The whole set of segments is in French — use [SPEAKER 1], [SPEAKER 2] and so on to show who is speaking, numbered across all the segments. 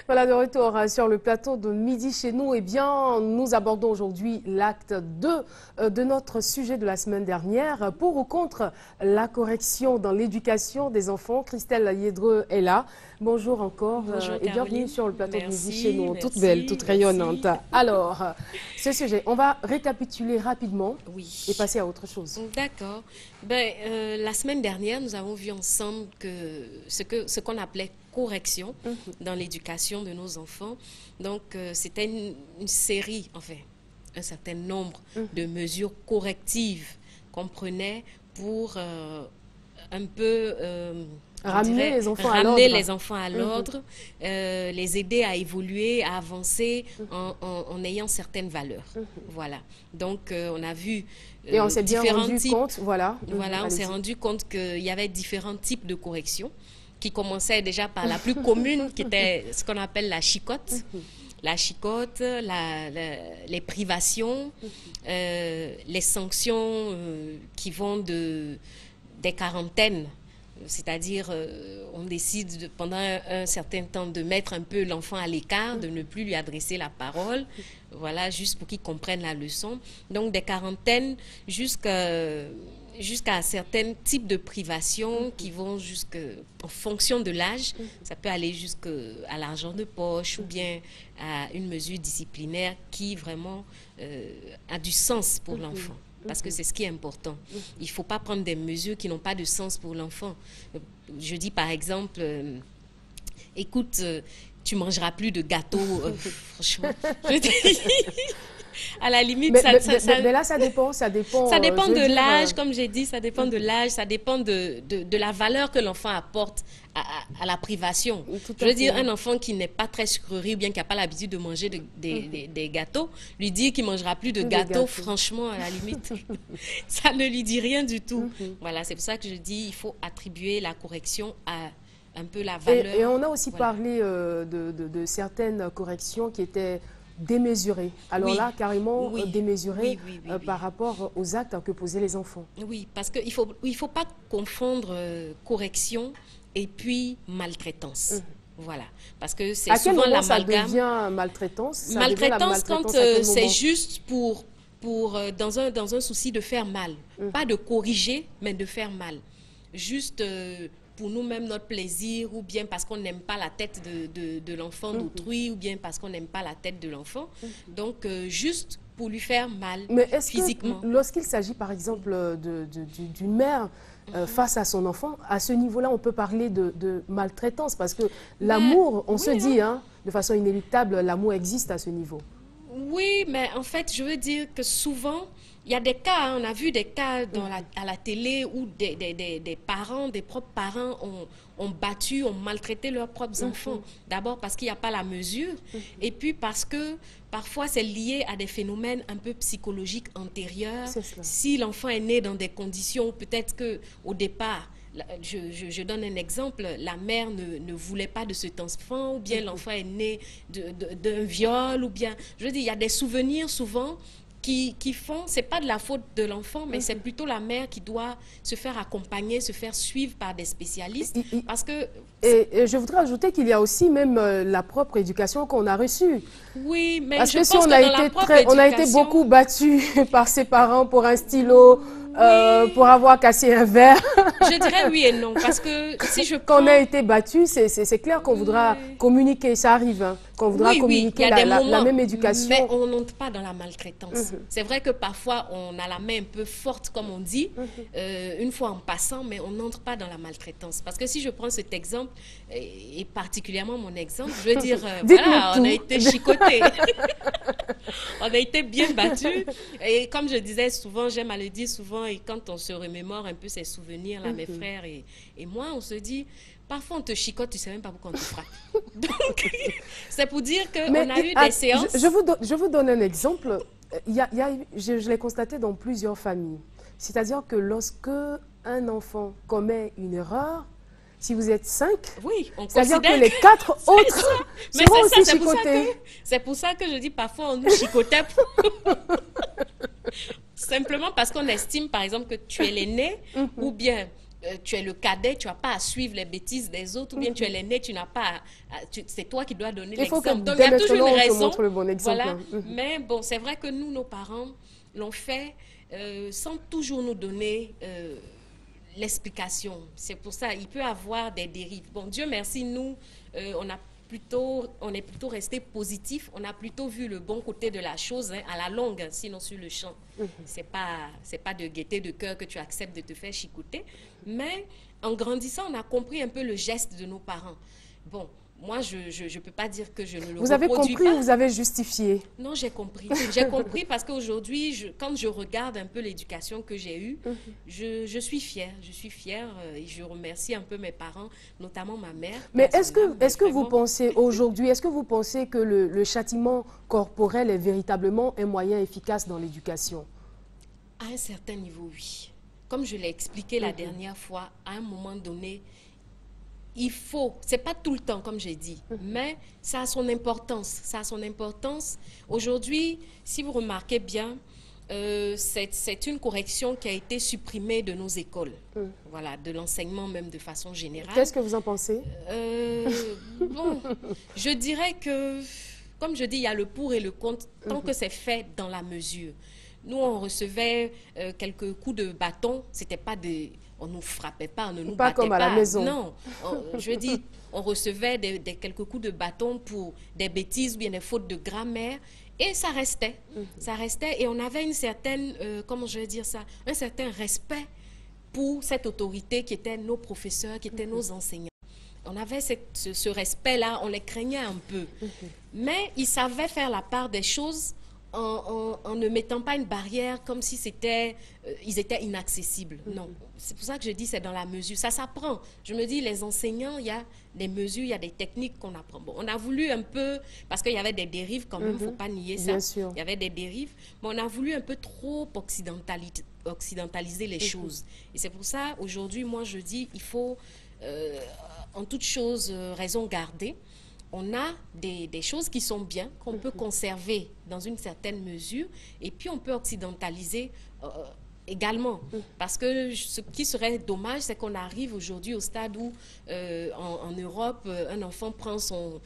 [SPEAKER 1] Voilà, de retour sur le plateau de Midi chez nous. Eh bien, nous abordons aujourd'hui l'acte 2 de notre sujet de la semaine dernière. Pour ou contre la correction dans l'éducation des enfants, Christelle Yedreux est là. Bonjour encore.
[SPEAKER 2] Bonjour,
[SPEAKER 1] et bienvenue sur le plateau
[SPEAKER 2] merci,
[SPEAKER 1] de Midi chez nous.
[SPEAKER 2] Merci,
[SPEAKER 1] toute belle, toute rayonnante. Alors, ce sujet, on va récapituler rapidement et passer à autre chose.
[SPEAKER 2] D'accord. La semaine dernière, nous avons vu ensemble que ce qu'on appelait correction dans l'éducation de nos enfants. Donc, c'était une série, enfin, un certain nombre de mesures correctives qu'on prenait pour un peu...
[SPEAKER 1] ramener les enfants à
[SPEAKER 2] l'ordre, les aider à évoluer, à avancer en ayant certaines valeurs. Voilà. Donc, on a vu
[SPEAKER 1] et on s'est bien rendu compte, voilà.
[SPEAKER 2] Voilà, on s'est rendu compte qu'il y avait différents types de corrections qui commençaient déjà par la plus commune, qui était ce qu'on appelle la chicotte. La chicotte, les privations, les sanctions qui vont des quarantaines. C'est-à-dire, on décide pendant un certain temps de mettre un peu l'enfant à l'écart, de ne plus lui adresser la parole, voilà, juste pour qu'il comprenne la leçon. Donc, des quarantaines jusqu'à certains types de privations qui vont en fonction de l'âge. Ça peut aller jusqu'à l'argent de poche ou bien à une mesure disciplinaire qui vraiment a du sens pour l'enfant. Parce que c'est ce qui est important. Il ne faut pas prendre des mesures qui n'ont pas de sens pour l'enfant. Je dis par exemple, écoute, tu ne mangeras plus de gâteau. Franchement, je dis, à la limite,
[SPEAKER 1] mais là, ça dépend.
[SPEAKER 2] Ça dépend de l'âge, comme j'ai dit, ça dépend de l'âge, ça dépend de la valeur que l'enfant apporte à la privation. Je veux dire, un enfant qui n'est pas très sucrerie ou bien qui n'a pas l'habitude de manger des gâteaux, lui dire qu'il ne mangera plus de gâteaux, franchement, à la limite, ça ne lui dit rien du tout. Voilà, c'est pour ça que je dis il faut attribuer la correction à un peu la valeur.
[SPEAKER 1] Et on a aussi parlé de certaines corrections qui étaient démesurées. Alors là, carrément démesurées par rapport aux actes que posaient les enfants.
[SPEAKER 2] Oui, parce qu'il ne faut pas confondre correction et puis maltraitance. Voilà, parce que c'est souvent l'amalgame.
[SPEAKER 1] Ça devient maltraitance?
[SPEAKER 2] Maltraitance quand c'est juste dans un souci de faire mal. Pas de corriger, mais de faire mal. Juste pour nous-mêmes, notre plaisir, ou bien parce qu'on n'aime pas la tête de l'enfant d'autrui, ou bien parce qu'on n'aime pas la tête de l'enfant. Donc, juste pour lui faire mal physiquement.
[SPEAKER 1] Mais lorsqu'il s'agit, par exemple, d'une mère face à son enfant, à ce niveau-là, on peut parler de maltraitance, parce que l'amour, on se dit, de façon inéluctable, l'amour existe à ce niveau.
[SPEAKER 2] Oui, mais en fait, je veux dire que souvent, il y a des cas, on a vu des cas à la télé où des parents, des propres parents ont battu, ont maltraité leurs propres enfants. D'abord parce qu'il n'y a pas la mesure, et puis parce que parfois c'est lié à des phénomènes un peu psychologiques antérieurs. Si l'enfant est né dans des conditions, peut-être qu'au départ, je donne un exemple, la mère ne voulait pas de cet enfant, ou bien l'enfant est né d'un viol, ou bien, je veux dire, il y a des souvenirs souvent qui font, c'est pas de la faute de l'enfant, mais c'est plutôt la mère qui doit se faire accompagner, se faire suivre par des spécialistes, parce que...
[SPEAKER 1] Et je voudrais ajouter qu'il y a aussi même la propre éducation qu'on a reçue.
[SPEAKER 2] Oui, mais
[SPEAKER 1] parce
[SPEAKER 2] je
[SPEAKER 1] que
[SPEAKER 2] pense
[SPEAKER 1] on a été beaucoup battus par ses parents pour un stylo, pour avoir cassé un verre.
[SPEAKER 2] Je dirais oui et non, parce que si je prends...
[SPEAKER 1] Quand on a été battu, c'est clair qu'on voudra communiquer, ça arrive, qu'on voudra communiquer la même éducation.
[SPEAKER 2] Mais on n'entre pas dans la maltraitance. C'est vrai que parfois, on a la main un peu forte, comme on dit, une fois en passant, mais on n'entre pas dans la maltraitance. Parce que si je prends cet exemple, et particulièrement mon exemple, je veux dire, voilà, on a été chicotés. On a été bien battus. Et comme je disais souvent, j'aime à le dire souvent, et quand on se remémore un peu ces souvenirs, là, mes frères et moi, on se dit, parfois on te chicote, tu ne sais même pas pourquoi on te frappe. Donc, c'est pour dire qu'on a eu des séances...
[SPEAKER 1] Je vous donne un exemple. Je l'ai constaté dans plusieurs familles. C'est-à-dire que lorsque un enfant commet une erreur, si vous êtes 5, c'est-à-dire que les 4 autres seront aussi chicotés.
[SPEAKER 2] C'est pour ça que je dis parfois on nous chicotait. Simplement parce qu'on estime, par exemple, que tu es l'aîné ou bien tu es le cadet, tu n'as pas à suivre les bêtises des autres, ou bien tu es l'aîné, tu n'as pas c'est toi qui dois donner l'exemple. Donc, il y a toujours une raison.
[SPEAKER 1] Le bon exemple.
[SPEAKER 2] Voilà. Mais bon, c'est vrai que nous, nos parents, l'ont fait sans toujours nous donner l'explication. C'est pour ça, il peut y avoir des dérives. Bon, Dieu merci, nous, on est plutôt resté positif, on a plutôt vu le bon côté de la chose, hein, à la longue, sinon sur le champ. C'est pas de gaieté de cœur que tu acceptes de te faire chicoter, mais en grandissant, on a compris un peu le geste de nos parents. Bon, moi, je ne peux pas dire que je ne le reproduis pas.
[SPEAKER 1] Vous avez compris ou vous avez justifié?
[SPEAKER 2] Non, j'ai compris. J'ai compris parce qu'aujourd'hui, quand je regarde un peu l'éducation que j'ai eue, je suis fière. Je suis fière et je remercie un peu mes parents, notamment ma mère.
[SPEAKER 1] Mais est-ce que vous pensez aujourd'hui, est-ce que vous pensez que le châtiment corporel est véritablement un moyen efficace dans l'éducation?
[SPEAKER 2] À un certain niveau, oui. Comme je l'ai expliqué la dernière fois, à un moment donné, il faut, c'est pas tout le temps comme j'ai dit, mais ça a son importance. Ça a son importance. Aujourd'hui, si vous remarquez bien, c'est une correction qui a été supprimée de nos écoles. Voilà, de l'enseignement même de façon générale.
[SPEAKER 1] Qu'est-ce que vous en pensez?
[SPEAKER 2] Bon, je dirais que, comme je dis, il y a le pour et le contre, tant que c'est fait dans la mesure. Nous, on recevait quelques coups de bâton, c'était pas des... On ne nous frappait pas, on ne nous battait pas.
[SPEAKER 1] Pas comme à la maison.
[SPEAKER 2] Non, je dis, on recevait quelques coups de bâton pour des bêtises ou bien des fautes de grammaire et ça restait. Ça restait et on avait une certaine, comment je vais dire ça, un certain respect pour cette autorité qui étaient nos professeurs, qui étaient nos enseignants. On avait ce respect-là, on les craignait un peu. Mais ils savaient faire la part des choses en ne mettant pas une barrière comme si ils étaient inaccessibles. Non, c'est pour ça que je dis c'est dans la mesure. Ça s'apprend. Je me dis, les enseignants, il y a des mesures, il y a des techniques qu'on apprend. Bon, on a voulu un peu, parce qu'il y avait des dérives quand même, il ne faut pas nier ça.
[SPEAKER 1] Bien sûr.
[SPEAKER 2] Il y avait des dérives, mais on a voulu un peu trop occidentaliser les choses. Et c'est pour ça, aujourd'hui, moi je dis, il faut, en toute chose, raison garder. On a des choses qui sont bien, qu'on peut conserver dans une certaine mesure, et puis on peut occidentaliser également. Parce que ce qui serait dommage, c'est qu'on arrive aujourd'hui au stade où, en Europe, un enfant prend son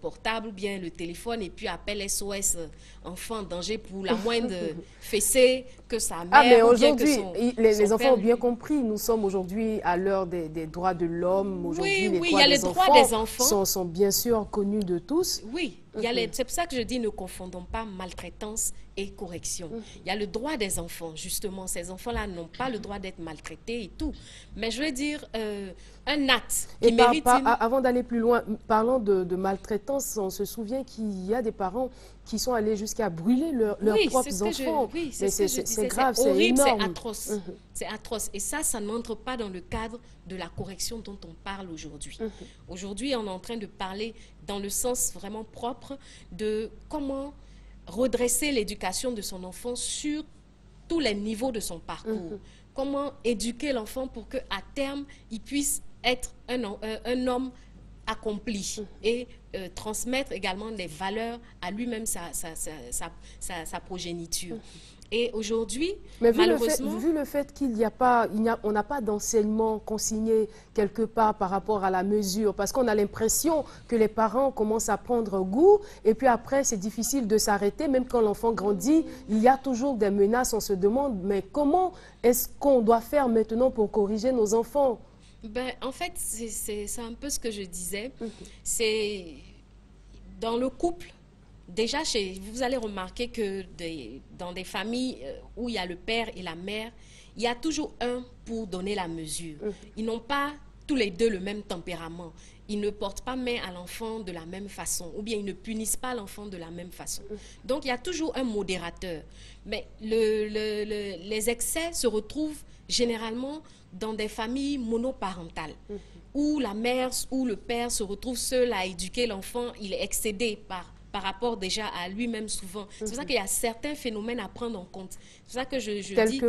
[SPEAKER 2] portable ou bien le téléphone et puis appelle SOS, enfant en danger pour la moindre fessée que sa mère.
[SPEAKER 1] Ah, mais
[SPEAKER 2] aujourd'hui,
[SPEAKER 1] les enfants ont bien compris. Nous sommes aujourd'hui à l'heure des droits de l'homme. Aujourd'hui,
[SPEAKER 2] oui, il y a les droits des enfants.
[SPEAKER 1] Sont bien sûr connus de tous.
[SPEAKER 2] Oui, c'est pour ça que je dis ne confondons pas maltraitance et correction. Il y a le droit des enfants, justement. Ces enfants-là n'ont pas le droit d'être maltraités et tout. Mais je veux dire, un acte qui mérite...
[SPEAKER 1] Avant d'aller plus loin, parlant de maltraitance, on se souvient qu'il y a des parents qui sont allés jusqu'à brûler leurs propres enfants.
[SPEAKER 2] Oui, c'est
[SPEAKER 1] grave, c'est énorme.
[SPEAKER 2] C'est atroce. C'est atroce. Et ça n'entre pas dans le cadre de la correction dont on parle aujourd'hui. Aujourd'hui, on est en train de parler dans le sens vraiment propre de comment redresser l'éducation de son enfant sur tous les niveaux de son parcours. Comment éduquer l'enfant pour qu'à terme, il puisse être un homme accompli et transmettre également des valeurs à lui-même, sa progéniture. Et aujourd'hui, malheureusement...
[SPEAKER 1] Vu le fait qu'il n'y a pas, on n'a pas d'enseignement consigné quelque part par rapport à la mesure, parce qu'on a l'impression que les parents commencent à prendre goût, et puis après, c'est difficile de s'arrêter, même quand l'enfant grandit, il y a toujours des menaces, on se demande, mais comment est-ce qu'on doit faire maintenant pour corriger nos enfants?
[SPEAKER 2] En fait, c'est un peu ce que je disais. C'est dans le couple. Déjà, vous allez remarquer que dans des familles où il y a le père et la mère, il y a toujours un pour donner la mesure. Ils n'ont pas tous les deux le même tempérament. Ils ne portent pas main à l'enfant de la même façon, ou bien ils ne punissent pas l'enfant de la même façon. Donc, il y a toujours un modérateur. Mais les excès se retrouvent généralement dans des familles monoparentales, où la mère ou le père se retrouve seul à éduquer l'enfant, il est excédé par par rapport déjà à lui-même souvent. C'est pour ça qu'il y a certains phénomènes à prendre en compte. C'est pour ça que je dis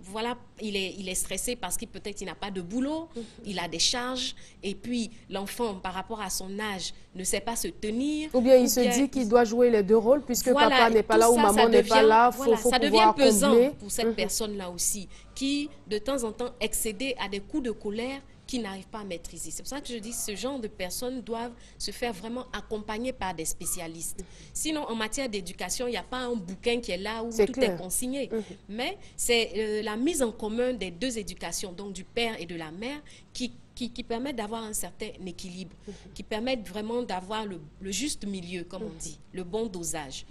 [SPEAKER 2] voilà, il est stressé parce qu'il peut-être il n'a pas de boulot, il a des charges, et puis l'enfant, par rapport à son âge, ne sait pas se tenir.
[SPEAKER 1] Ou bien il se dit qu'il doit jouer les deux rôles, puisque voilà, papa n'est pas là ou maman n'est pas là,
[SPEAKER 2] voilà, ça devient pesant pour cette
[SPEAKER 1] combler.
[SPEAKER 2] personne-là aussi, qui de temps en temps excédé à des coups de colère qui n'arrivent pas à maîtriser. C'est pour ça que je dis ce genre de personnes doivent se faire vraiment accompagner par des spécialistes. Sinon, en matière d'éducation, il n'y a pas un bouquin qui est là où tout est consigné. Mais c'est la mise en commun des deux éducations, donc du père et de la mère, qui permettent d'avoir un certain équilibre, qui permettent vraiment d'avoir le juste milieu, comme on dit, le bon dosage.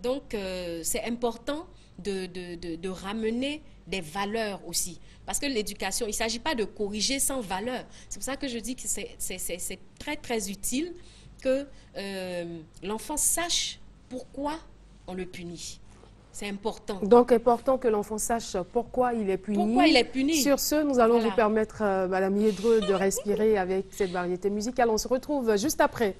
[SPEAKER 2] Donc, c'est important de ramener des valeurs aussi. Parce que l'éducation, il ne s'agit pas de corriger sans valeur. C'est pour ça que je dis que c'est très, très utile que l'enfant sache pourquoi on le punit. C'est important.
[SPEAKER 1] Donc, important que l'enfant sache pourquoi il est puni.
[SPEAKER 2] Pourquoi il est puni.
[SPEAKER 1] Sur ce, nous allons vous permettre, Madame Yedreux, de respirer avec cette variété musicale. On se retrouve juste après.